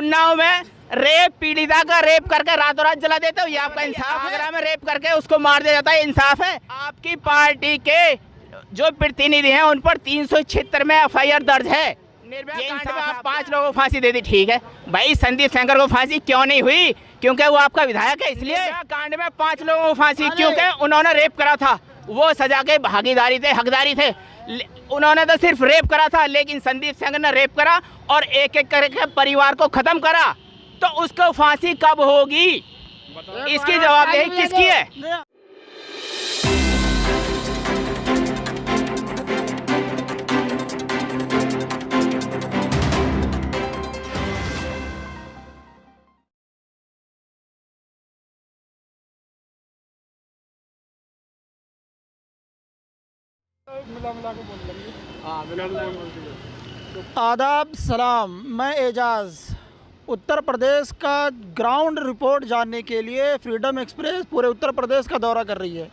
उन्नाव में रेप पीड़िता का रेप करके रातों रात जला देते हो, ये आपका इंसाफ है? आगरा में रेप करके उसको मार दिया जाता है, इंसाफ है? आपकी पार्टी के जो प्रतिनिधि हैं उन पर 376 में FIR दर्ज है। निर्भया कांड में आप 5 लोगों को फांसी दे दी, ठीक है भाई। संदीप सेंगर को फांसी क्यों नहीं हुई? क्योंकि वो आपका विधायक है, इसलिए। कांड में 5 लोगों को फांसी क्योंकि उन्होंने रेप करा था, वो सजा के भागीदारी थे, हकदारी थे। उन्होंने तो सिर्फ रेप करा था, लेकिन संदीप सेंगर ने रेप करा और एक एक करके परिवार को खत्म करा, तो उसको फांसी कब होगी? इसकी जवाबदेही किसकी है? आदाब सलाम, मैं एजाज़ उत्तर प्रदेश का ग्राउंड रिपोर्ट जानने के लिए फ्रीडम एक्सप्रेस पूरे उत्तर प्रदेश का दौरा कर रही है।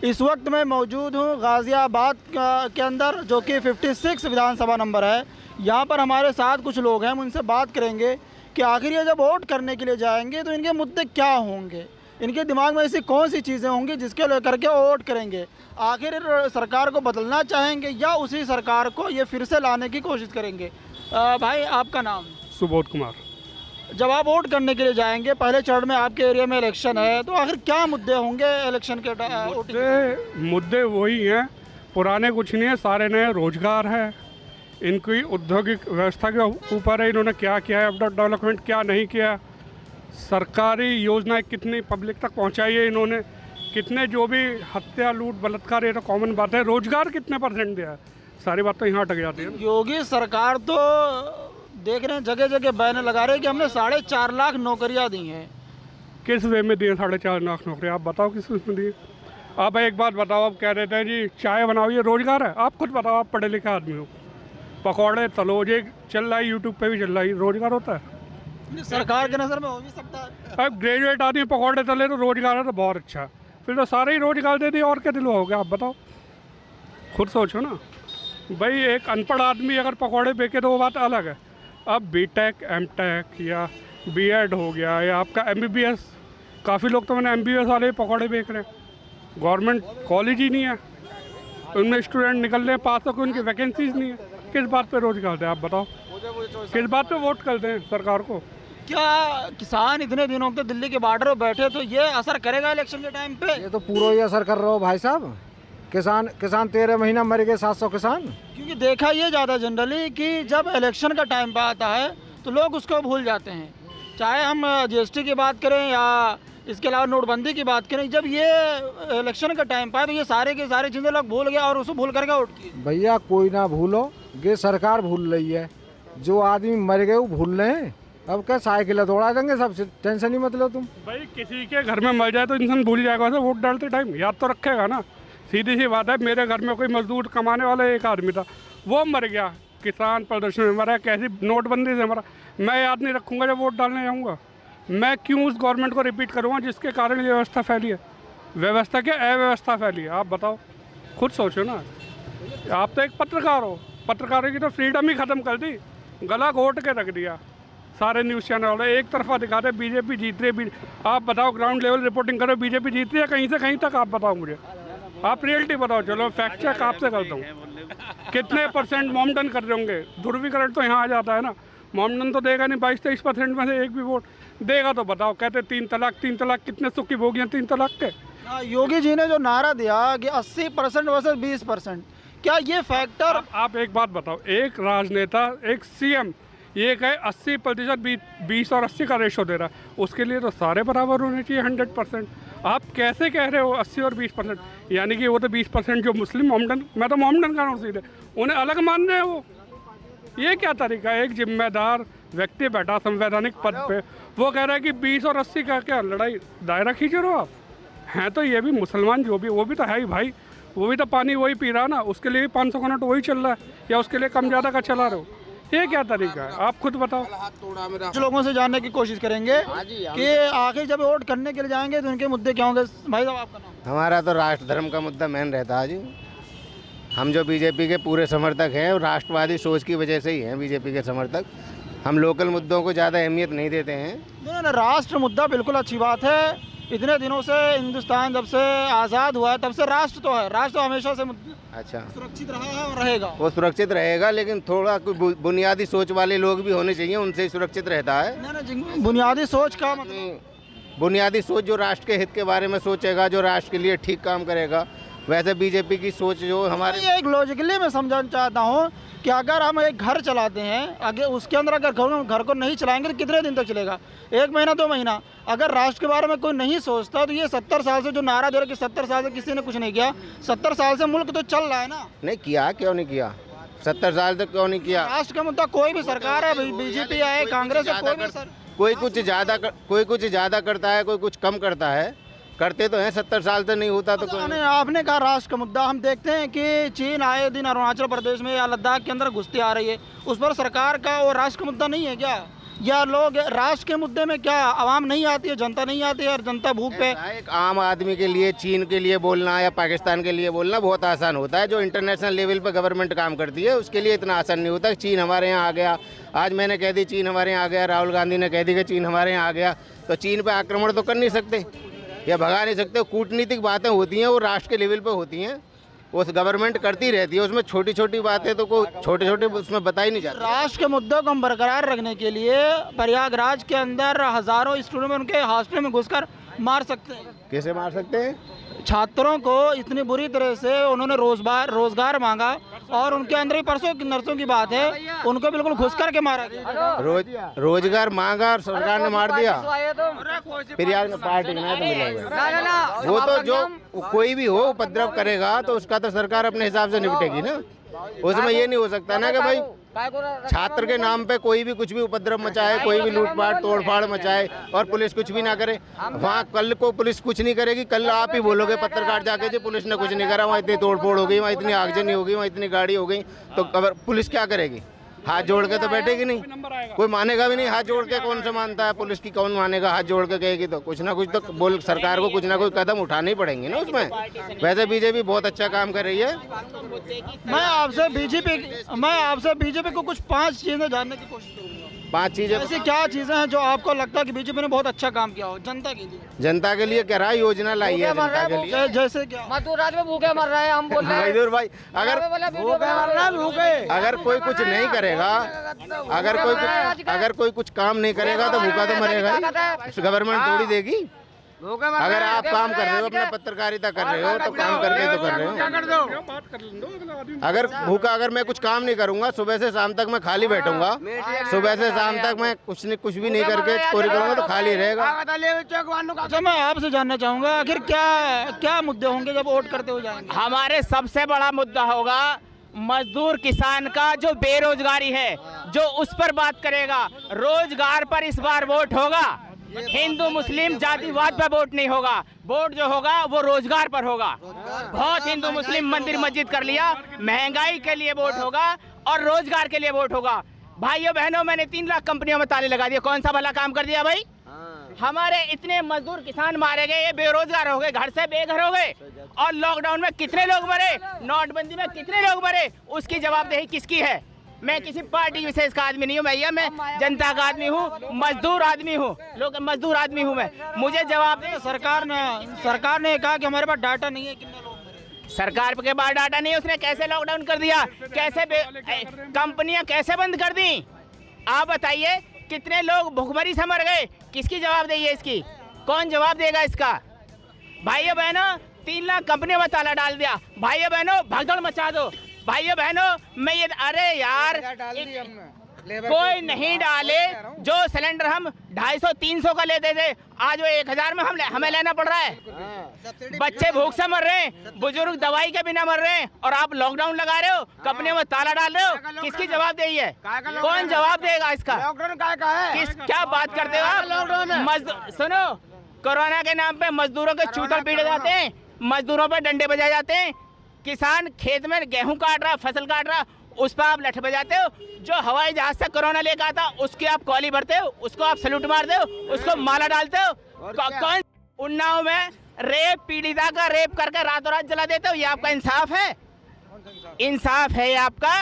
इस वक्त मैं मौजूद हूँ गाज़ियाबाद के अंदर, जो कि 56 विधानसभा नंबर है। यहाँ पर हमारे साथ कुछ लोग हैं, हम उनसे बात करेंगे कि आखिर ये जब वोट करने के लिए जाएंगे तो इनके मुद्दे क्या होंगे, इनके दिमाग में ऐसी कौन सी चीज़ें होंगी जिसके लेकर के वोट करेंगे। आखिर सरकार को बदलना चाहेंगे या उसी सरकार को ये फिर से लाने की कोशिश करेंगे। भाई आपका नाम? सुबोध कुमार। जब आप वोट करने के लिए जाएंगे, पहले चरण में आपके एरिया में इलेक्शन है, तो आखिर क्या मुद्दे होंगे इलेक्शन के? मुद्दे वही हैं, पुराने कुछ नहीं है, सारे नए। रोजगार है, इनकी औद्योगिक व्यवस्था के ऊपर है, इन्होंने क्या किया है, अपना डेवलपमेंट क्या नहीं किया, सरकारी योजनाएं कितनी पब्लिक तक पहुंचाई है इन्होंने, कितने जो भी हत्या लूट बलात्कार, ये तो कॉमन बात है। रोजगार कितने % दिया है, सारी बात तो यहाँ अटक जाती है। योगी सरकार तो देख रहे हैं जगह जगह बैनर लगा रहे हैं कि हमने 4.5 लाख नौकरियां दी हैं। किस वे में दिए 4.5 लाख नौकरी? आप बताओ किस उसमें दिए? आप एक बात बताओ, आप कह देते हैं जी चाय बनाओ, ये रोजगार है? आप खुद बताओ, आप पढ़े लिखे आदमी हो। पकौड़े तलो, ये चल रहा है, यूट्यूब पे भी चल रहा है, रोजगार होता है? सरकार के नज़र में हो भी सकता है। अब ग्रेजुएट आदमी पकौड़े तले तो रोजगार है, तो बहुत अच्छा। फिर तो सारे ही रोजगार दे दिए, और क्या दिलवाओगे? आप बताओ, खुद सोचो ना भाई। एक अनपढ़ आदमी अगर पकौड़े बेचे तो वो बात अलग है। अब BTech M.Tech या B.Ed हो गया, या आपका MBBS, काफ़ी लोग तो मैंने MBBS वाले पकौड़े बेच रहे हैं। गवर्नमेंट कॉलेज ही नहीं है, उनमें स्टूडेंट निकल रहे हैं पास होकर, उनकी वैकेंसीज नहीं है। किस बात पे रोजगार दें? आप बताओ, किस बात पे वोट करते हैं सरकार को? क्या किसान इतने दिनों तक दिल्ली के बॉर्डर पर बैठे, तो ये असर करेगा इलेक्शन के टाइम पे? ये तो पूरा ही असर कर रहा हो भाई साहब। किसान 13 महीना मर गए, 700 किसान। क्योंकि देखा ये ज़्यादा जनरली कि जब इलेक्शन का टाइम पे आता है तो लोग उसको भूल जाते हैं, चाहे हम GST की बात करें या इसके अलावा नोटबंदी की बात करें। जब ये इलेक्शन का टाइम पे आए तो ये सारे के सारे चीज़ें लोग भूल गए और उसको भूल करके वोट किए। भैया कोई ना भूलो, ये सरकार भूल रही है। जो आदमी मर गए वो भूल रहे हैं। अब क्या साइकिल दौड़ा देंगे, सबसे टेंशन ही मत लो तुम। भाई किसी के घर में मर जाए तो इंसान भूल जाएगा, वैसे वोट डालते टाइम याद तो रखेगा ना। सीधी सी बात है, मेरे घर में कोई मजदूर कमाने वाला एक आदमी था, वो मर गया, किसान प्रदर्शन में मरा, कैसी नोटबंदी से मरा, मैं याद नहीं रखूँगा जब वोट डालने जाऊँगा? मैं क्यों उस गवर्नमेंट को रिपीट करूँगा जिसके कारण ये व्यवस्था फैली है? व्यवस्था क्या अव्यवस्था फैली है? आप बताओ, खुद सोचो ना। आप तो एक पत्रकार हो, पत्रकारों की तो फ्रीडम ही ख़त्म कर दी, गला घोट के रख दिया। सारे न्यूज़ चैनल वाले एक तरफा दिखाते बीजेपी जीत रही है। आप बताओ, ग्राउंड लेवल रिपोर्टिंग करो, बीजेपी जीत रही है कहीं से कहीं तक? आप बताओ मुझे, आप रियलिटी बताओ। चलो फैक्ट चेक आपसे करता हूँ, कितने % मोमडन कर रहे होंगे? ध्रुवीकरण तो यहाँ आ जाता है ना, मोमडन तो देगा नहीं। 22-23% में से एक भी वोट देगा तो बताओ। कहते 3 तलाक, कितने सुख की भोगियाँ 3 तलाक के। योगी जी ने जो नारा दिया कि 80% वर्सेस 20%, क्या ये फैक्टर? आप एक बात बताओ, एक राजनेता, एक CM ये कहे 80% 20 और 80 का रेशो दे रहा है, उसके लिए तो सारे बराबर होने चाहिए 100%। आप कैसे कह रहे हो 80 और 20%? यानी कि वो तो 20% जो मुस्लिम मोमडन, मैं तो मोमडन का हूँ सीधे, उन्हें अलग मान रहे हैं वो। ये क्या तरीका है? एक जिम्मेदार व्यक्ति बैठा संवैधानिक पद पे, वो कह रहा है कि 20 और 80 का क्या लड़ाई, दायरा खींच रहे हो आप? हैं तो ये भी मुसलमान, जो भी वो भी तो है ही भाई, वो भी तो पानी वही पी रहा ना, उसके लिए भी 500 का नोट वही चल रहा है, या उसके लिए कम ज़्यादा का चला रहे हो? ये क्या तरीका है? आप खुद बताओ। कुछ लोगों से जानने की कोशिश करेंगे कि आखिर जब वोट करने के लिए जाएंगे तो उनके मुद्दे क्या होंगे। भाई साहब आपका नाम? हमारा तो राष्ट्र धर्म का मुद्दा मेन रहता है जी। हम जो बीजेपी के पूरे समर्थक हैं, राष्ट्रवादी सोच की वजह से ही हैं बीजेपी के समर्थक। हम लोकल मुद्दों को ज़्यादा अहमियत नहीं देते हैं। नहीं, राष्ट्र मुद्दा बिल्कुल अच्छी बात है। इतने दिनों से हिंदुस्तान जब से आज़ाद हुआ है तब से राष्ट्र तो है, राष्ट्र तो हमेशा से अच्छा सुरक्षित रहा है और रहेगा। वो सुरक्षित रहेगा, लेकिन थोड़ा कोई बुनियादी सोच वाले लोग भी होने चाहिए, उनसे ही सुरक्षित रहता है। नहीं, बुनियादी सोच का मतलब बुनियादी सोच जो राष्ट्र के हित के बारे में सोचेगा, जो राष्ट्र के लिए ठीक काम करेगा। वैसे बीजेपी की सोच जो हमारे एक लॉजिकली मैं समझाना चाहता हूँ कि अगर हम एक घर चलाते हैं, अगर उसके अंदर अगर घर को नहीं चलाएंगे तो कितने दिन तक चलेगा? 1 महीना 2 महीना। अगर राष्ट्र के बारे में कोई नहीं सोचता तो ये 70 साल से जो नारा दे रहे कि 70 साल से किसी ने कुछ नहीं किया, 70 साल से मुल्क तो चल रहा है ना। नहीं किया, क्यों नहीं किया? 70 साल तक क्यों नहीं किया? राष्ट्र का मुद्दा कोई भी सरकार है, बीजेपी आए, कांग्रेस है, कोई कुछ ज़्यादा करता है, कोई कुछ कम करता है। करते तो हैं, 70 साल से नहीं होता तो कोई। आपने कहा राष्ट्र का मुद्दा, हम देखते हैं कि चीन आए दिन अरुणाचल प्रदेश में या लद्दाख के अंदर घुसती आ रही है, उस पर सरकार का वो राष्ट्र का मुद्दा नहीं है क्या? या लोग राष्ट्र के मुद्दे में क्या आवाम नहीं आती है, जनता नहीं आती है और जनता भूख पे? एक आम आदमी के लिए चीन के लिए बोलना या पाकिस्तान के लिए बोलना बहुत आसान होता है। जो इंटरनेशनल लेवल पर गवर्नमेंट काम करती है उसके लिए इतना आसान नहीं होता। चीन हमारे यहाँ आ गया, आज मैंने कह दी चीन हमारे यहाँ आ गया, राहुल गांधी ने कह दी कि चीन हमारे यहाँ आ गया, तो चीन पर आक्रमण तो कर नहीं सकते या भगा नहीं सकते। कूटनीतिक बातें होती हैं, वो राष्ट्र के लेवल पे होती हैं, वो गवर्नमेंट करती रहती है। उसमें छोटी छोटी बातें तो कोई छोटे उसमें बता ही नहीं जाती। राष्ट्र के मुद्दों को हम बरकरार रखने के लिए प्रयागराज के अंदर हजारों स्टूडेंट उनके हॉस्टल में घुसकर मार सकते हैं। कैसे मार सकते हैं? छात्रों को इतनी बुरी तरह से उन्होंने रोजगार मांगा और उनके अंदर ही परसों की नर्सों की बात है, उनको बिल्कुल घुस करके मारा गया। रोजगार मांगा और सरकार ने मार दिया। फिर पार्टी में तो मिलेगा वो तो जो कोई भी हो उपद्रव करेगा तो उसका तो सरकार अपने हिसाब से निपटेगी ना। उसमें ये नहीं हो सकता ना कि भाई छात्र के नाम पे कोई भी कुछ भी उपद्रव मचाए, कोई भी लूटपाट तोड़फाड़ मचाए और पुलिस कुछ भी ना करे। वहाँ कल को पुलिस कुछ नहीं करेगी, कल आप ही बोलोगे पत्रकार जाके जी पुलिस ने कुछ नहीं करा, वहाँ इतनी तोड़फोड़ हो गई, वहाँ इतनी आगजनी हो गई, वहाँ इतनी गाड़ी हो गई, तो अगर पुलिस क्या करेगी? हाथ जोड़ के तो बैठेगी नहीं, कोई मानेगा भी नहीं। हाथ जोड़ के कौन सा मानता है? पुलिस की कौन मानेगा? हाथ जोड़ के कहेगी तो कुछ ना कुछ तो बोल, सरकार को कुछ ना कुछ कदम उठाने ही पड़ेंगे ना उसमें। वैसे बीजेपी बहुत अच्छा काम कर रही है। मैं आपसे बीजेपी को कुछ 5 चीजें जानने की कोशिश करूंगा। 5 चीजें ऐसी क्या चीजें हैं जो आपको लगता है कि बीजेपी ने बहुत अच्छा काम किया हो जनता के लिए? जनता के लिए क्या योजना लाई है जनता के लिए? जैसे क्या? मजदूर आज में भूखे मर रहे हैं, हम बोल रहे हैं। मजदूर भाई अगर कोई कुछ नहीं करेगा, अगर कोई कुछ काम नहीं करेगा तो भूखा तो मरेगा ही। गवर्नमेंट थोड़ी देगी। अगर आप काम कर रहे हो, अपना पत्रकारिता कर रहे हो तो काम करके तो कर रहे हो। अगर मैं कुछ काम नहीं करूंगा, सुबह से शाम तक मैं खाली बैठूंगा, सुबह से शाम तक मैं कुछ भी नहीं करके चोरी करूंगा तो खाली रहेगा। अच्छा, मैं आपसे जानना चाहूंगा आखिर क्या मुद्दे होंगे जब वोट करते हो जाएंगे? हमारे सबसे बड़ा मुद्दा होगा मजदूर किसान का जो बेरोजगारी है, जो उस पर बात करेगा। रोजगार पर इस बार वोट होगा, हिंदू मुस्लिम जातिवाद पर वोट नहीं होगा। वोट जो होगा वो रोजगार पर होगा। बहुत हिंदू मुस्लिम मंदिर मस्जिद कर लिया, महंगाई के लिए वोट होगा और रोजगार के लिए वोट होगा। भाइयों बहनों, मैंने 3 लाख कंपनियों में ताले लगा दिए, कौन सा भला काम कर दिया भाई? हमारे इतने मजदूर किसान मारे गए, ये बेरोजगार हो गए, घर से बेघर हो गए। और लॉकडाउन में कितने लोग मरे, नोटबंदी में कितने लोग मरे, उसकी जवाबदेही किसकी है? मैं किसी पार्टी विशेष का आदमी नहीं हूँ भैया, मैं जनता का आदमी हूँ, मजदूर आदमी हूँ, मजदूर आदमी हूँ मैं। मुझे जवाब दे। सरकार ने कहा कि हमारे पास डाटा नहीं है कितने लोग मरे। सरकार के पास डाटा नहीं है, उसने कैसे लॉकडाउन कर दिया, कैसे कंपनियां कैसे बंद कर दी? आप बताइए, कितने लोग भूखमरी से मर गए, किसकी जवाबदेही है इसकी? कौन जवाब देगा इसका? भाइयों बहनों, 3 लाख कंपनियों में ताला डाल दिया। भाइयों बहनों, भगदड़ मचा दो। भाइयों बहनों, मैं ये अरे यार कोई नहीं डाले। जो सिलेंडर हम 250-300 का लेते थे, आज वो 1000 में हमें लेना पड़ रहा है। बच्चे भूख से मर रहे हैं, बुजुर्ग दवाई के बिना मर रहे हैं, और आप लॉकडाउन लगा रहे हो, कंपनियों में ताला डाल रहे हो। किसकी जवाबदेही है? कौन जवाब देगा इसका? क्या बात करते हो आप? सुनो, कोरोना के नाम पे मजदूरों के चूतर पीटे जाते हैं, मजदूरों पे डंडे बजाए जाते हैं। किसान खेत में गेहूं काट रहा, फसल काट रहा, उस पर आप लठ बजाते हो। जो हवाई जहाज से कोरोना लेकर आता, उसकी आप कॉली भरते हो, उसको आप सैल्यूट मारते हो, उसको माला डालते हो। कौन? उन्नाव में पीड़िता का रेप करके रातों रात जला देते हो, ये आपका इंसाफ है? इंसाफ है आपका?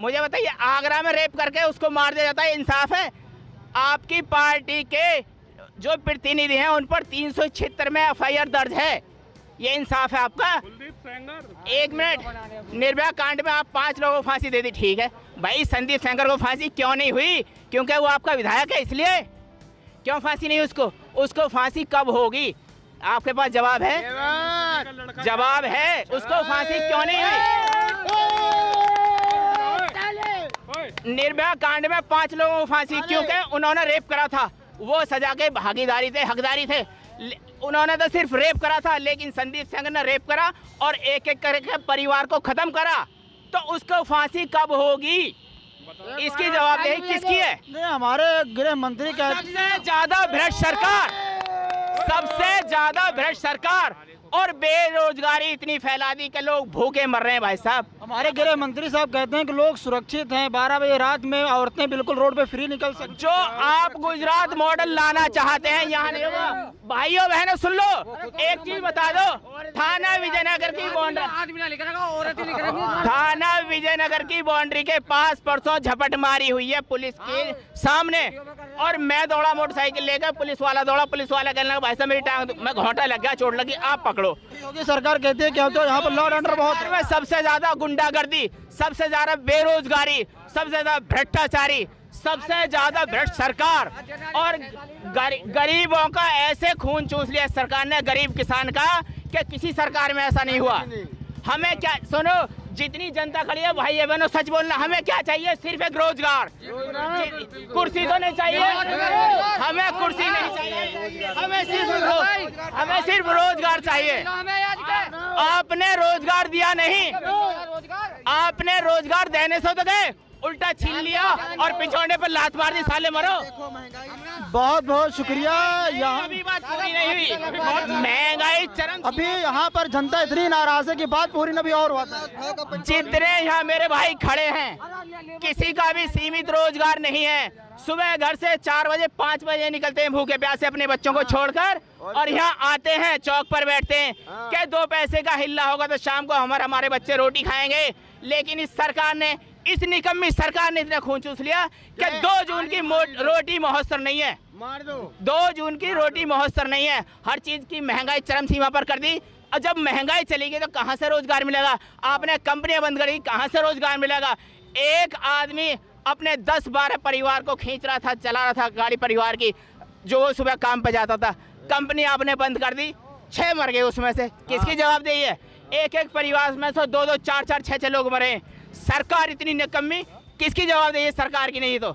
मुझे बताइए, आगरा में रेप करके उसको मार दिया जाता है, इंसाफ है? आपकी पार्टी के जो प्रतिनिधि हैं उन पर 376 में FIR दर्ज है, ये इंसाफ है आपका? कुलदीप सेंगर, एक मिनट, निर्भया कांड में आप 5 लोगों को फांसी दे दी, ठीक है भाई, संदीप सेंगर को फांसी क्यों नहीं हुई? क्योंकि वो आपका विधायक है, इसलिए क्यों फांसी नहीं उसको? उसको फांसी कब होगी? आपके पास जवाब है? जवाब है, उसको फांसी क्यों नहीं हुई? निर्भया कांड में 5 लोगों को फांसी, क्योंकि उन्होंने रेप करा था, वो सजा के भागीदारी थे, हकदारी थे। उन्होंने तो सिर्फ रेप करा था, लेकिन संदीप सेंगर ने रेप करा और एक एक करके परिवार को खत्म करा, तो उसको फांसी कब होगी? इसकी जवाबदेही किसकी है? नहीं, हमारे गृह मंत्री का सबसे ज्यादा भ्रष्ट सरकार, सबसे ज्यादा भ्रष्ट सरकार, और बेरोजगारी इतनी फैला दी कि लोग भूखे मर रहे हैं भाई साहब। हमारे गृह मंत्री साहब कहते हैं कि लोग सुरक्षित हैं, 12 बजे रात में औरतें बिल्कुल रोड पे फ्री निकल सकती। जो आप गुजरात मॉडल लाना चाहते हैं यहाँ नहीं होगा। भाइयों बहनों सुन लो, एक चीज बता दो, थाना विजयनगर की बाउंड्री, थाना विजयनगर की बाउंड्री के पास परसों झपटमारी हुई है पुलिस के सामने, और मैं दौड़ा मोटरसाइकिल लेकर, पुलिस वाला दौड़ा, पुलिस वाला कहने लगा भाई साहब मेरी टांग में घोंटा लग गया, चोट लगी, आप पकड़ो। योगी सरकार कहती है कि अब तो यहाँ पर लॉ एंड ऑर्डर बहुत है। सबसे ज्यादा गुंडागर्दी, सबसे ज्यादा बेरोजगारी, सबसे ज्यादा भ्रष्टाचारी, सबसे ज्यादा भ्रष्ट सरकार, और गरीबों का ऐसे खून चूस लिया सरकार ने, गरीब किसान का, कि किसी सरकार में ऐसा नहीं हुआ। हमें क्या, सुनो, जितनी जनता खड़ी है भाई बहनों, सच बोलना, हमें क्या चाहिए? सिर्फ एक रोजगार, कुर्सी तो नहीं चाहिए, हमें कुर्सी नहीं चाहिए, हमें सिर्फ रोजगार चाहिए। आपने रोजगार दिया नहीं, आपने रोजगार देने से तो गए, उल्टा छीन लिया और पिछोड़ने पर लात मार दी, साले मरो। बहुत बहुत शुक्रिया। यहाँ अभी बात पूरी नहीं हुई, महंगाई चरम, अभी यहाँ पर जनता इतनी नाराज है कि बात पूरी न भी और होता है। जितने यहाँ मेरे भाई खड़े हैं, किसी का भी सीमित रोजगार नहीं है। सुबह घर से 4 बजे 5 बजे निकलते हैं भूखे प्यासे अपने बच्चों को छोड़कर, और यहाँ आते हैं, चौक पर बैठते हैं कि 2 पैसे का हिल्ला होगा तो शाम को हमारे बच्चे रोटी खाएंगे। लेकिन इस सरकार ने, इस निकम्मी सरकार ने इतना खून चूस लिया कि 2 जून की रोटी महोत्सव नहीं है, 2 जून की रोटी महोत्सव नहीं है। हर चीज की महंगाई चरम सीमा पर कर दी, और जब महंगाई चलेगी तो कहाँ से रोजगार मिलेगा? आपने कंपनियां बंद करी, कहाँ से रोजगार मिलेगा? एक आदमी अपने 10-12 परिवार को खींच रहा था, चला रहा था गाड़ी परिवार की, जो वो सुबह काम पे जाता था, कंपनी आपने बंद कर दी, 6 मर गए उसमें से, किसकी जवाबदेही है? एक परिवार में से 2-2, 4-4, 6-6 लोग मरे। सरकार इतनी निकम्मी, किसकी जवाबदेही है? सरकार की नहीं तो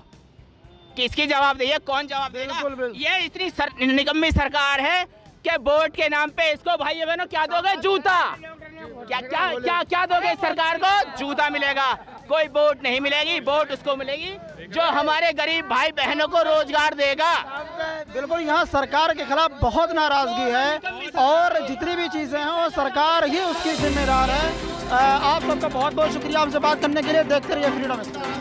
किसकी जवाबदेही है? कौन जवाब देगा? ये इतनी निकम्मी सरकार है कि वोट के नाम पे इसको भाई बहनों क्या दोगे? जूता। क्या दोगे सरकार को? जूता मिलेगा, कोई वोट नहीं मिलेगी, वोट उसको मिलेगी जो हमारे गरीब भाई बहनों को रोजगार देगा। बिल्कुल, यहाँ सरकार के खिलाफ बहुत नाराजगी है, और जितनी भी चीजें हैं वो सरकार ही उसकी जिम्मेदार है। आप सबका बहुत बहुत शुक्रिया हमसे बात करने के लिए। देखते रहिए फ्रीडम एक्सप्रेस।